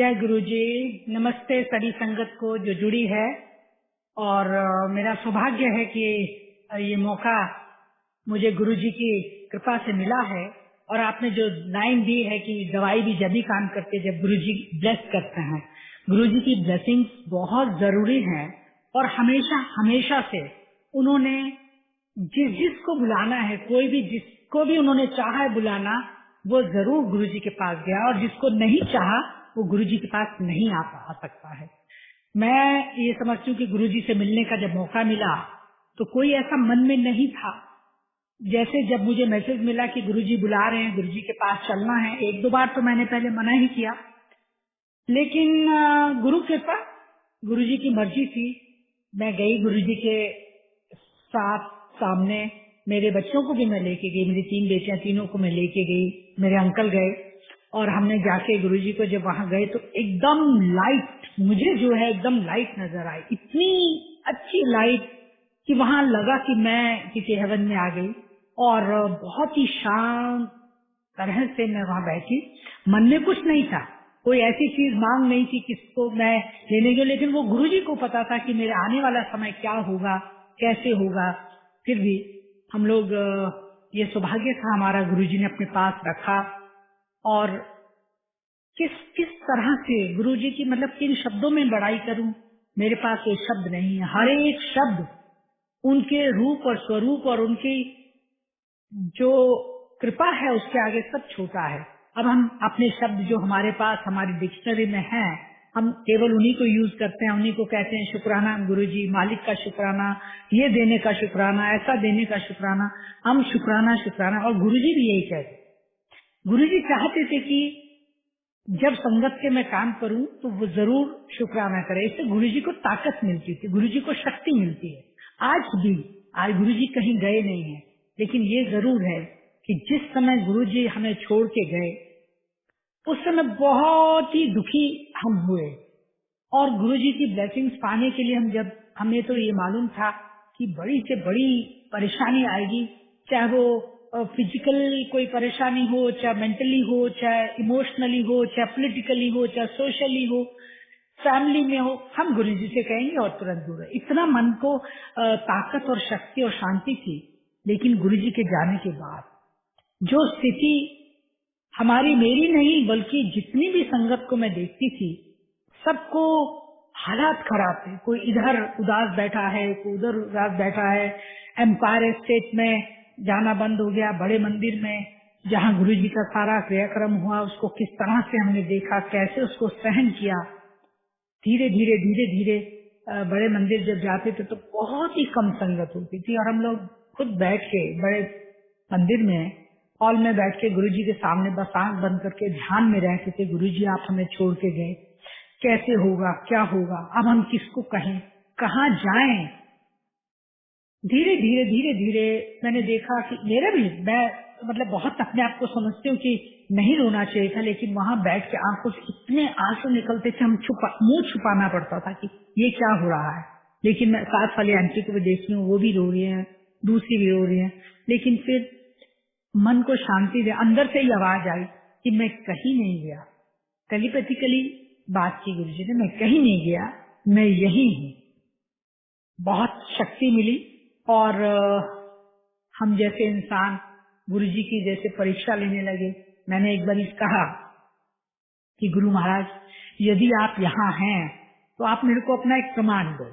जय गुरु जी। नमस्ते सभी संगत को जो जुड़ी है। और मेरा सौभाग्य है कि ये मौका मुझे गुरु जी की कृपा से मिला है। और आपने जो लाइन दी है कि दवाई भी जब ही काम करती है जब गुरु जी ब्लेस करते हैं। गुरु जी की ब्लेसिंग्स बहुत जरूरी है। और हमेशा हमेशा से उन्होंने जिसको बुलाना है, कोई भी जिसको भी उन्होंने चाहा है बुलाना, वो जरूर गुरु जी के पास गया। और जिसको नहीं चाहा वो गुरु जी के पास नहीं आ सकता है। मैं ये समझती हूँ कि गुरु जी से मिलने का जब मौका मिला तो कोई ऐसा मन में नहीं था। जैसे जब मुझे मैसेज मिला कि गुरु जी बुला रहे हैं, गुरु जी के पास चलना है, एक दो बार तो मैंने पहले मना ही किया, लेकिन गुरु कृपा, गुरु जी की मर्जी थी। मैं गई गुरु जी के साथ सामने। मेरे बच्चों को भी मैं लेके गई, मेरी 3 बेटियां, तीनों को मैं लेके गई। मेरे अंकल गए और हमने जाके गुरु जी को जब वहां गए तो एकदम लाइट, मुझे जो है एकदम लाइट नजर आई। इतनी अच्छी लाइट कि वहां लगा कि मैं किसी हेवन में आ गई। और बहुत ही शांत तरह से मैं वहां बैठी। मन में कुछ नहीं था, कोई ऐसी चीज मांग नहीं थी किसको मैं लेने गई, लेकिन वो गुरु जी को पता था कि मेरे आने वाला समय क्या होगा, कैसे होगा। फिर भी हम लोग, ये सौभाग्य था हमारा, गुरु जी ने अपने पास रखा। और किस तरह से गुरु जी की, मतलब किन शब्दों में बड़ाई करूं, मेरे पास कोई शब्द नहीं है। हर एक शब्द उनके रूप और स्वरूप और उनकी जो कृपा है उसके आगे सब छोटा है। अब हम अपने शब्द जो हमारे पास हमारी डिक्शनरी में है, हम केवल उन्हीं को यूज करते हैं, उन्हीं को कहते हैं शुक्राना गुरुजी, मालिक का शुक्राना, ये देने का शुक्राना, ऐसा देने का शुक्राना। हम शुक्राना शुक्राना। और गुरुजी भी यही कहते। गुरुजी चाहते थे कि जब संगत के मैं काम करूं तो वो जरूर शुक्राना करे। इससे गुरुजी को ताकत मिलती थी, गुरुजी को शक्ति मिलती है। आज गुरुजी कहीं गए नहीं है, लेकिन ये जरूर है कि जिस समय गुरुजी हमें छोड़ के गए उस समय बहुत ही दुखी हम हुए। और गुरुजी की ब्लेसिंग्स पाने के लिए हमें तो ये मालूम था कि बड़ी से बड़ी परेशानी आएगी, चाहे वो फिजिकल कोई परेशानी हो, चाहे मेंटली हो, चाहे इमोशनली हो, चाहे पॉलिटिकली हो, चाहे सोशली हो, फैमिली में हो, हम गुरुजी से कहेंगे और तुरंत दूर है। इतना मन को ताकत और शक्ति और शांति थी। लेकिन गुरुजी के जाने के बाद जो स्थिति हमारी, मेरी नहीं बल्कि जितनी भी संगत को मैं देखती थी, सबको हालात खराब थे। कोई इधर उदास बैठा है, कोई उधर उदास बैठा है। एम्पायर स्टेट में जाना बंद हो गया। बड़े मंदिर में जहाँ गुरुजी का सारा क्रियाक्रम हुआ, उसको किस तरह से हमने देखा, कैसे उसको सहन किया। धीरे धीरे धीरे धीरे बड़े मंदिर जब जाते थे तो बहुत ही कम संगत होती थी। और हम लोग खुद बैठ के बड़े मंदिर में हॉल में बैठ के गुरुजी के सामने बस आंख बंद करके ध्यान में रहते थे। गुरुजी आप हमें छोड़ के गए, कैसे होगा, क्या होगा, अब हम किसको कहें, कहाँ जाएं। धीरे धीरे धीरे धीरे मैंने देखा कि मैं मतलब बहुत अपने आप को समझती हूँ कि नहीं रोना चाहिए था, लेकिन वहां बैठ के आंखों से इतने आंसू निकलते थे, मुंह छुपाना पड़ता था कि ये क्या हो रहा है। लेकिन मैं साथ वाली आंटी को भी देख रही हूँ, वो भी रो रही है, दूसरी भी रो रही है। लेकिन फिर मन को शांति दे, अंदर से ही आवाज आई कि मैं कहीं नहीं गया। टेलीपैथिकली बात की गुरुजी ने, मैं कहीं नहीं गया, मैं यही हूँ। बहुत शक्ति मिली। और हम जैसे इंसान गुरुजी की जैसे परीक्षा लेने लगे। मैंने एक बार कहा कि गुरु महाराज, यदि आप यहाँ हैं तो आप मेरे को अपना एक प्रमाण दो।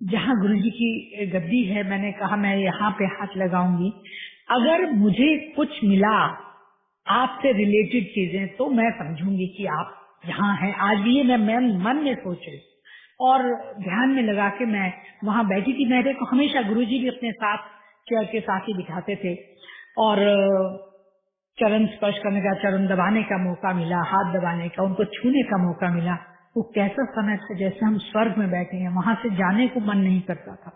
जहाँ गुरुजी की गद्दी है, मैंने कहा मैं यहाँ पे हाथ लगाऊंगी, अगर मुझे कुछ मिला आपसे रिलेटेड चीजें तो मैं समझूंगी कि आप यहाँ हैं। आज भी ये मैं मन में सोच रही और ध्यान में लगा के मैं वहां बैठी थी। मेरे को हमेशा गुरुजी भी अपने साथ चेयर के साथ ही बिठाते थे और चरण स्पर्श करने का, चरण दबाने का मौका मिला, हाथ दबाने का, उनको छूने का मौका मिला। वो कैसा समय था, जैसे हम स्वर्ग में बैठे हैं। वहां से जाने को मन नहीं करता था।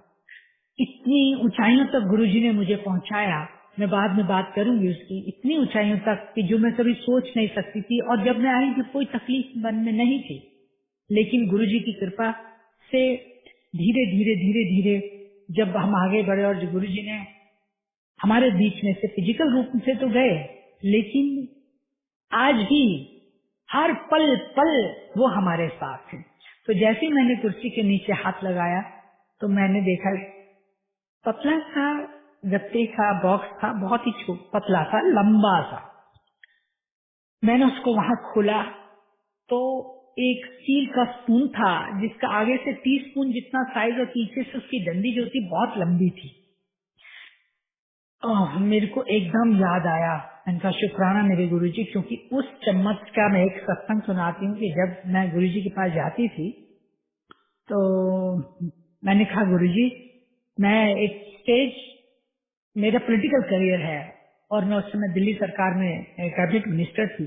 इतनी ऊंचाइयों तक गुरुजी ने मुझे पहुंचाया। मैं बाद में बात करूंगी उसकी। इतनी ऊंचाइयों तक कि जो मैं कभी सोच नहीं सकती थी। और जब मैं आई थी कोई तकलीफ मन में नहीं थी, लेकिन गुरुजी की कृपा से धीरे धीरे धीरे धीरे जब हम आगे बढ़े और जो गुरुजी ने हमारे बीच में से फिजिकल रूप से तो गए, लेकिन आज भी हर पल पल वो हमारे साथ थे। तो जैसे ही मैंने कुर्सी के नीचे हाथ लगाया तो मैंने देखा पतला सा गत्ते का बॉक्स था, बहुत ही पतला सा, लंबा सा। मैंने उसको वहां खोला तो एक स्टील का स्पून था जिसका आगे से टीस्पून जितना साइज और पीछे से उसकी डंडी जो थी बहुत लंबी थी। मेरे को एकदम याद आया, इनका शुक्राना मेरे गुरुजी, क्योंकि उस चम्मच का मैं एक सत्संग सुनाती हूँ कि जब मैं गुरुजी के पास जाती थी तो मैंने कहा गुरुजी मैं एक स्टेज, मेरा पॉलिटिकल करियर है और मैं उस समय दिल्ली सरकार में कैबिनेट मिनिस्टर थी।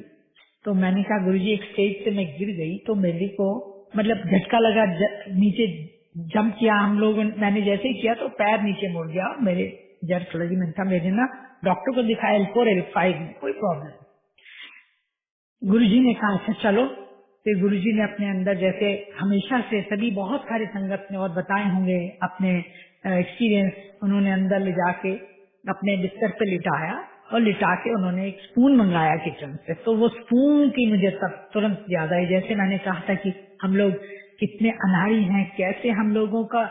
तो मैंने कहा गुरुजी एक स्टेज से मैं गिर गई तो मेरे को मतलब झटका लगा, नीचे जंप किया हम लोगों, मैंने जैसे ही किया तो पैर नीचे मुड़ गया और मेरे जर्क लगी। मैंने कहा मेरे ना डॉक्टर को दिखाया L4 L5 में कोई प्रॉब्लम। गुरुजी ने कहा अच्छा चलो। फिर गुरुजी ने अपने अंदर जैसे हमेशा से सभी बहुत सारे संगत ने और बताए होंगे अपने एक्सपीरियंस, उन्होंने अंदर ले जाके अपने बिस्तर पे लिटाया और लिटा के उन्होंने एक स्पून मंगाया किचन से। तो वो स्पून की मुझे तब तुरंत याद आई, जैसे मैंने कहा था कि हम लोग कितने अनाड़ी हैं, कैसे हम लोगों का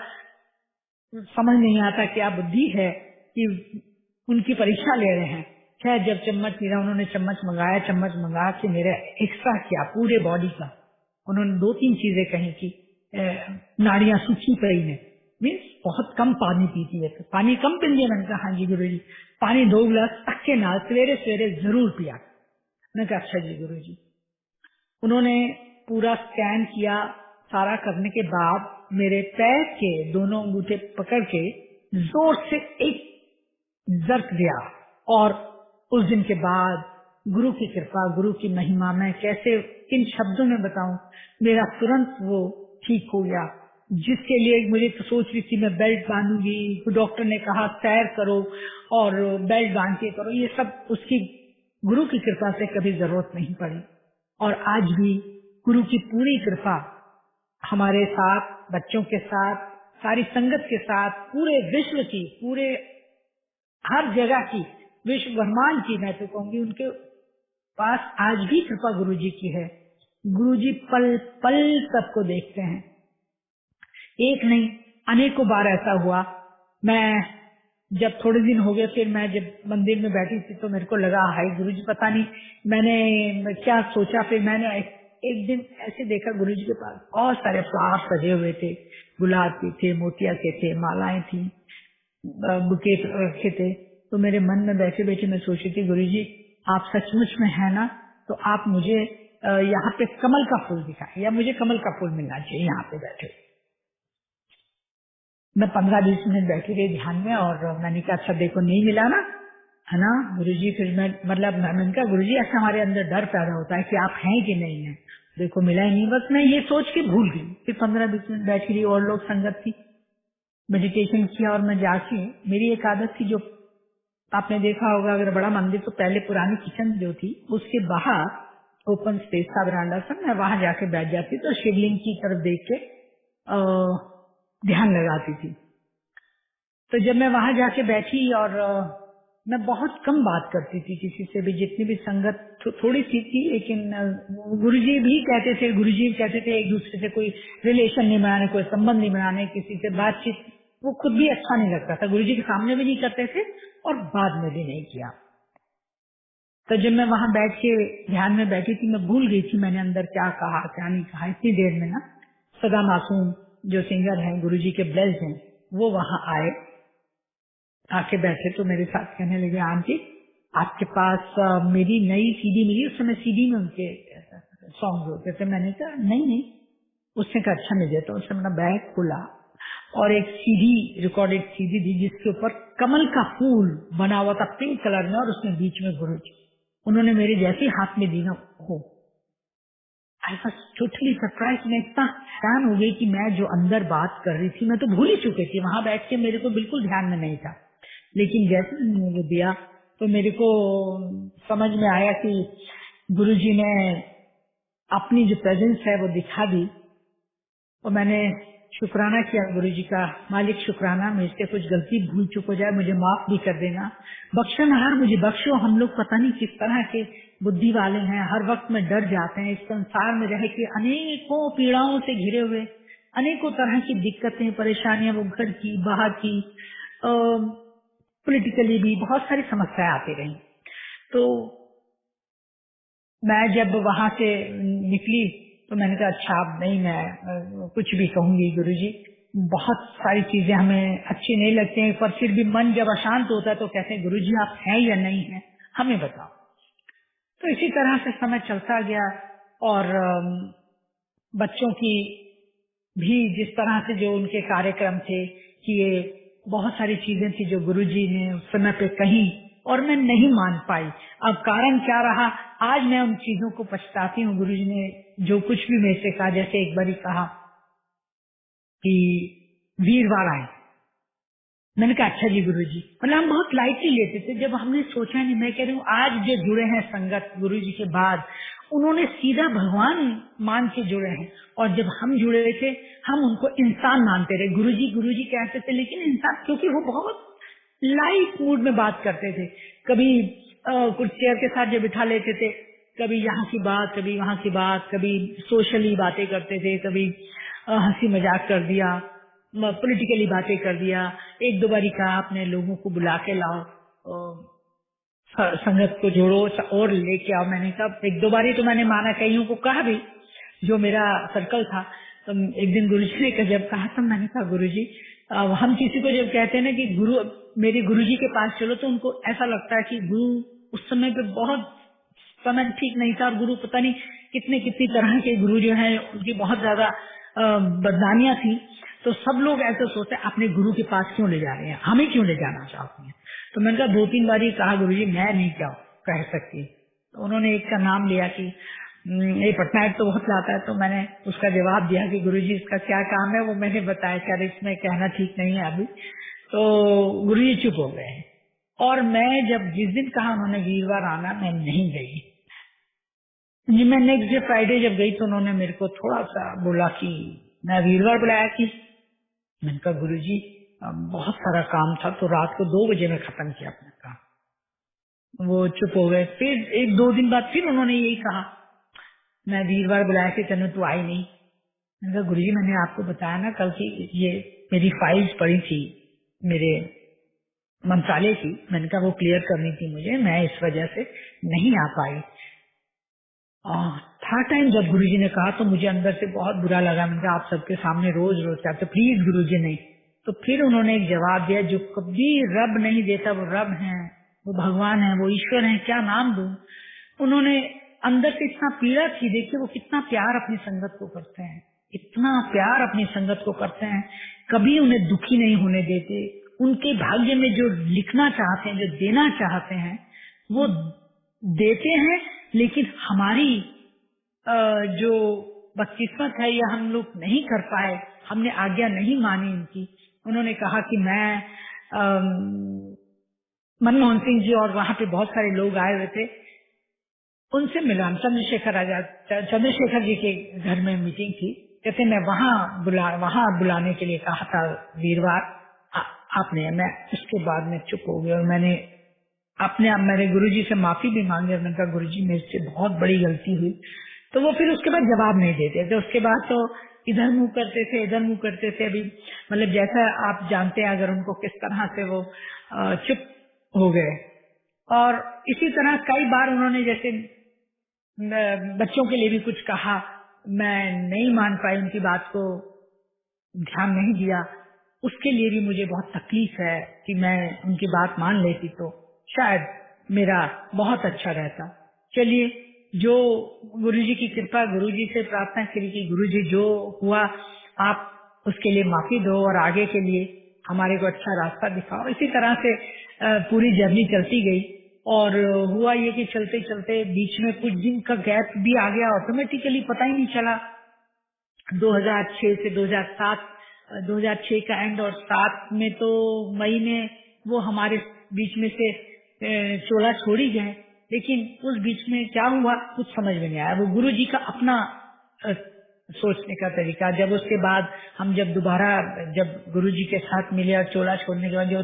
समझ नहीं आता क्या बुद्धि है कि उनकी परीक्षा ले रहे हैं। खैर जब चम्मच मेरा उन्होंने चम्मच मंगा के मेरे एक्स्ट्रा किया पूरे बॉडी का। उन्होंने 2-3 चीजें कही कि नाड़ियां सूखी पड़ी है, मीन्स बहुत कम पानी पीती है, तो पानी कम पीती है। मैंने कहा हाँ जी गुरुजी, पानी 2 गिलास अक्के नाल सवेरे सवेरे जरूर पिया। मैंने कहा अच्छा जी गुरुजी। उन्होंने पूरा स्कैन किया, सारा करने के बाद मेरे पैर के दोनों अंगूठे पकड़ के जोर से एक जर्क दिया और उस दिन के बाद गुरु की कृपा, गुरु की महिमा, मैं कैसे किन शब्दों में बताऊं, मेरा तुरंत वो ठीक हो गया। जिसके लिए मुझे तो सोच रही थी मैं बेल्ट बांधूंगी, तो डॉक्टर ने कहा सैर करो और बेल्ट बांध के करो, ये सब उसकी गुरु की कृपा से कभी जरूरत नहीं पड़ी। और आज भी गुरु की पूरी कृपा हमारे साथ, बच्चों के साथ, सारी संगत के साथ, पूरे विश्व की, पूरे हर जगह की, विश्व ब्रह्मांड की, मैं तो कहूंगी उनके पास आज भी कृपा गुरुजी की है। गुरुजी पल पल सबको देखते हैं। एक नहीं अनेकों बार ऐसा हुआ। मैं जब थोड़े दिन हो गए फिर मैं जब मंदिर में बैठी थी तो मेरे को लगा हाय गुरुजी, पता नहीं मैंने क्या सोचा। फिर मैंने एक दिन ऐसे देखा गुरुजी के पास बहुत सारे फ्लावर सजे हुए थे, गुलाब के थे, मोतिया के थे, मालाएं थी, बुके रखे थे। तो मेरे मन में बैठे बैठे मैं सोची थी गुरुजी आप सचमुच में है ना, तो आप मुझे यहाँ पे कमल का फूल दिखाएं या मुझे कमल का फूल मिलना चाहिए यहाँ पे बैठे। मैं 15-20 मिनट बैठी रही ध्यान में और मैंने कहा अच्छा देखो नहीं मिला ना, है ना गुरुजी। फिर मैं मैंने कहा गुरुजी ऐसा हमारे अंदर डर पैदा होता है कि आप हैं कि नहीं है, देखो मिला ही नहीं। बस मैं ये सोच के भूल गई। फिर 15-20 मिनट बैठी रही और लोग संगत थी, मेडिटेशन किया और मैं जाके, मेरी एक आदत थी जो आपने देखा होगा अगर बड़ा मंदिर तो पहले पुरानी किचन जो थी उसके बाहर ओपन स्पेस था बरामदा सा, मैं वहां जाके बैठ जाती तो शिवलिंग की तरफ देख के ध्यान लगाती थी। तो जब मैं वहां जाके बैठी और मैं बहुत कम बात करती थी किसी से भी, जितनी भी संगत थोड़ी सी थी, लेकिन गुरुजी भी कहते थे एक दूसरे से कोई रिलेशन नहीं बनाने, कोई संबंध नहीं बनाने, किसी से बातचीत वो खुद भी अच्छा नहीं लगता था, गुरुजी के सामने भी नहीं करते थे और बाद में भी नहीं किया। तो जब मैं वहां बैठ के ध्यान में बैठी थी मैं भूल गई थी मैंने अंदर क्या कहा क्या नहीं कहा। इतनी देर में ना सदा मासूम जो सिंगर हैं गुरुजी के ब्लेस्ड हैं वो वहां आए, आके बैठे तो मेरे साथ कहने लगे आंटी आपके पास मेरी नई सीडी मिली, उस समय सीडी में उनके सॉन्ग होते थे। मैंने कहा नहीं। उसने कहा अच्छा मिले। तो उसने मेरा बैग खोला और एक सीडी, रिकॉर्डेड सीडी दी जिसके ऊपर कमल का फूल बना हुआ था पिंक कलर में और उसमें बीच में गुरुजी। उन्होंने मेरे जैसे हाथ में दी ना, आई वाज टोटली सरप्राइज। मैं इतना हैरान हो गई कि मैं जो अंदर बात कर रही थी मैं तो भूल ही चुकी थी, वहां बैठ के मेरे को बिल्कुल ध्यान में नहीं था। लेकिन जैसे मैंने वो दिया तो मेरे को समझ में आया कि गुरुजी ने अपनी जो प्रेजेंस है वो दिखा दी। और मैंने शुक्राना किया गुरु जी का, मालिक शुक्राना, मुझसे कुछ गलती भूल चुक हो जाए मुझे माफ भी कर देना, बख्शनहार मुझे बख्शो। हम लोग पता नहीं किस तरह के बुद्धि वाले हैं, हर वक्त में डर जाते हैं। इस संसार में रह के अनेकों पीड़ाओं से घिरे हुए, अनेकों तरह की दिक्कतें परेशानियां, वो घर की बाहर की, पॉलिटिकली भी बहुत सारी समस्याएं आती रही। तो मैं जब वहां से निकली तो मैंने कहा अच्छा अब नहीं मैं कुछ भी कहूंगी गुरुजी, बहुत सारी चीजें हमें अच्छी नहीं लगती हैं, पर फिर भी मन जब अशांत होता है तो कहते हैं गुरुजी आप हैं या नहीं हैं हमें बताओ। तो इसी तरह से समय चलता गया और बच्चों की भी जिस तरह से जो उनके कार्यक्रम थे कि ये बहुत सारी चीजें थी जो गुरुजी ने उस समय पे कही और मैं नहीं मान पाई। अब कारण क्या रहा, आज मैं उन चीजों को पछताती हूँ। गुरुजी ने जो कुछ भी मेरे से कहा, जैसे एक बारी कहा कि वीरवार आए, मैंने कहा अच्छा जी गुरुजी, मतलब हम बहुत लाइटली लेते थे, जब हमने सोचा नहीं। मैं कह रही हूँ आज जो जुड़े हैं संगत गुरुजी के बाद, उन्होंने सीधा भगवान मान के जुड़े हैं, और जब हम जुड़े थे हम उनको इंसान मानते रहे। गुरुजी गुरुजी कहते थे लेकिन इंसान, क्योंकि वो बहुत लाइट मूड में बात करते थे। कभी कुछ चेयर के साथ जो बिठा लेते थे, कभी यहाँ की बात कभी वहाँ की बात, कभी सोशली बातें करते थे, कभी हंसी मजाक कर दिया, पॉलिटिकली बातें कर दिया। एक दो बारी कहा अपने लोगों को बुला के लाओ, संगत को जोड़ो और लेके आओ। मैंने कहा एक दो बारी तो मैंने माना, कईयों को कहा भी जो मेरा सर्कल था। तो एक दिन गुरुजी ने जब कहा तो मैंने कहा गुरुजी, हम किसी को जब कहते हैं ना कि गुरु मेरे गुरुजी के पास चलो, तो उनको ऐसा लगता है कि गुरु उस समय पे बहुत समय ठीक नहीं था, और गुरु पता नहीं कितनी तरह के गुरु जो हैं उनकी बहुत ज्यादा बदनामियां थी। तो सब लोग ऐसे सोचते हैं अपने गुरु के पास क्यों ले जा रहे हैं, हमें क्यों ले जाना चाहते हैं। तो मैंने कहा दो तीन बारी कहा गुरुजी मैं नहीं क्या कह सकती। तो उन्होंने एक का नाम लिया कि ये पटनायक तो बहुत लाता है। तो मैंने उसका जवाब दिया कि गुरुजी इसका क्या काम है, वो मैंने बताया क्या इसमें कहना ठीक नहीं है अभी। तो गुरुजी चुप हो गए, और मैं जब जिस दिन कहा उन्होंने वीरवार आना, मैं नहीं गई जी। मैं नेक्स्ट डे फ्राइडे जब गई तो उन्होंने मेरे को थोड़ा सा बोला कि मैं वीरवार बुलाया कि, मैंने कहा गुरुजी बहुत सारा काम था तो रात को 2 बजे में खत्म किया अपना काम। वो चुप हो गए। फिर एक दो दिन बाद फिर उन्होंने यही कहा, मैं वीरवार बुलाया कि तेने तू आई नहीं। मैंने कहा गुरुजी मैंने आपको बताया ना कल की, ये मेरी फाइल्स पड़ी थी मेरे मंत्रालय की, मैंने कहा वो क्लियर करनी थी मुझे, मैं इस वजह से नहीं आ पाई। थर्ड टाइम जब गुरुजी ने कहा तो मुझे अंदर से बहुत बुरा लगा। मैंने कहा आप सबके सामने रोज रोज कहते प्लीज गुरुजी नहीं। तो फिर उन्होंने एक जवाब दिया, जो कभी रब नहीं देता वो रब है, वो भगवान है, वो ईश्वर है, क्या नाम दूं। उन्होंने अंदर से इतना पीड़ा थी, देखिए वो कितना प्यार अपनी संगत को करते हैं, इतना प्यार अपनी संगत को करते हैं, कभी उन्हें दुखी नहीं होने देते। उनके भाग्य में जो लिखना चाहते हैं, जो देना चाहते हैं वो देते हैं। लेकिन हमारी जो बदकिस्मत है या हम लोग नहीं कर पाए, हमने आज्ञा नहीं मानी इनकी। उन्होंने कहा कि मैं मनमोहन सिंह जी और वहां पे बहुत सारे लोग आए हुए थे, उनसे मिला। चंद्रशेखर जी के घर में मीटिंग थी, कहते मैं वहां बुलाने के लिए कहा था वीरवार आपने। मैं उसके बाद में चुप हो गया और मैंने मेरे गुरुजी से माफी भी मांगी। मैंने कहा गुरुजी मेरे से बहुत बड़ी गलती हुई। तो वो फिर उसके बाद जवाब नहीं देते थे। उसके बाद तो इधर मुंह करते थे, इधर मुंह करते थे। अभी मतलब जैसा आप जानते हैं अगर उनको किस तरह से वो चुप हो गए। और इसी तरह कई बार उन्होंने जैसे बच्चों के लिए भी कुछ कहा, मैं नहीं मान पाई, उनकी बात को ध्यान नहीं दिया। उसके लिए भी मुझे बहुत तकलीफ है कि मैं उनकी बात मान लेती तो शायद मेरा बहुत अच्छा रहता। चलिए, जो गुरुजी की कृपा, गुरुजी से प्रार्थना करी कि गुरुजी जो हुआ आप उसके लिए माफी दो और आगे के लिए हमारे को अच्छा रास्ता दिखाओ। इसी तरह से पूरी जर्नी चलती गई। और हुआ ये कि चलते चलते बीच में कुछ दिन का गैप भी आ गया, ऑटोमेटिकली पता ही नहीं चला। 2006 से 2007, 2006 का एंड और 7 में तो मई में वो हमारे बीच में से चोला छोड़ ही गए। लेकिन उस बीच में क्या हुआ कुछ समझ में नहीं आया। वो गुरुजी का अपना सोचने का तरीका। जब उसके बाद हम जब दोबारा जब गुरुजी के साथ मिले और चोला छोड़ने के बाद जो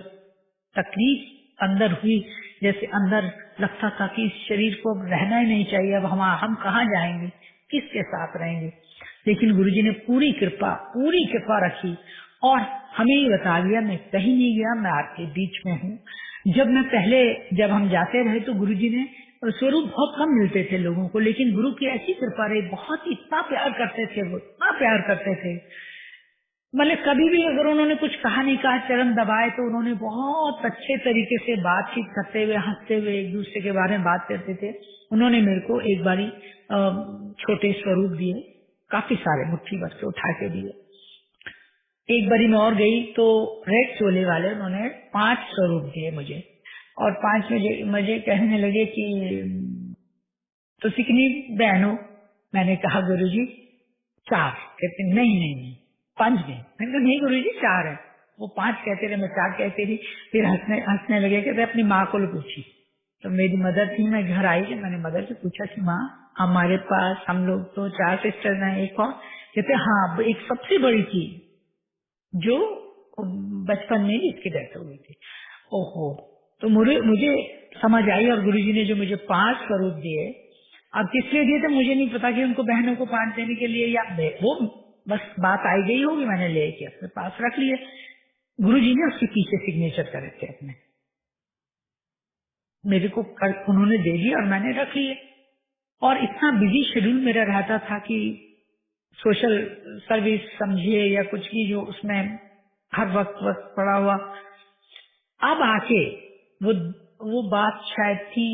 तकलीफ अंदर हुई, जैसे अंदर लगता था कि इस शरीर को अब रहना ही नहीं चाहिए, अब हम कहाँ जाएंगे, किसके साथ रहेंगे। लेकिन गुरुजी ने पूरी कृपा रखी और हमें ये बता दिया मैं कहीं नहीं गया, मैं आपके बीच में हूँ। जब हम जाते रहे तो गुरुजी ने स्वरूप बहुत कम मिलते थे लोगों को, लेकिन गुरु की ऐसी कृपा रही, बहुत इतना प्यार करते थे वो, इतना प्यार करते थे। मतलब कभी भी अगर उन्होंने कुछ कहा नहीं कहा, चरण दबाए तो उन्होंने बहुत अच्छे तरीके से बातचीत करते हुए, हंसते हुए एक दूसरे के बारे में बात करते थे। उन्होंने मेरे को एक बारी छोटे स्वरूप दिए, काफी सारे मुट्ठी भर से उठा के दिए। एक बारी मैं और गई तो रेड चोले वाले उन्होंने 5 स्वरूप दिए मुझे, और 5 मुझे कहने लगे कि तो कितनी बहन हो। मैंने कहा गुरुजी 4। कहते नहीं 5 नहीं। मैंने कहा नहीं गुरुजी 4 है। वो 5 कहते रहे, मैं 4 कहती रही। फिर हंसने लगे, कहते अपनी माँ को पूछी। तो मेरी मदर थी, मैं घर आई जब मैंने मदर से पूछा कि माँ हमारे पास हम लोग तो 4 सिस्टर्स हैं, एक और। कहते हाँ, एक सबसे बड़ी थी जो बचपन में इसकी डेथ हो गई थी। ओहो, तो मुझे समझ आई। और गुरुजी ने जो मुझे 5 स्वरूप दिए, अब किस लिए दिए थे मुझे नहीं पता, कि उनको बहनों को 5 देने के लिए या वो बस बात आई गई होगी, मैंने लेके अपने पास रख लिए। गुरुजी ने उसके पीछे सिग्नेचर करे थे अपने, मेरे को उन्होंने दे दिया और मैंने रख लिए। और इतना बिजी शेड्यूल मेरा रहता था कि सोशल सर्विस समझिए या कुछ भी, जो उसमें हर वक्त पड़ा हुआ। अब आके वो बात शायद थी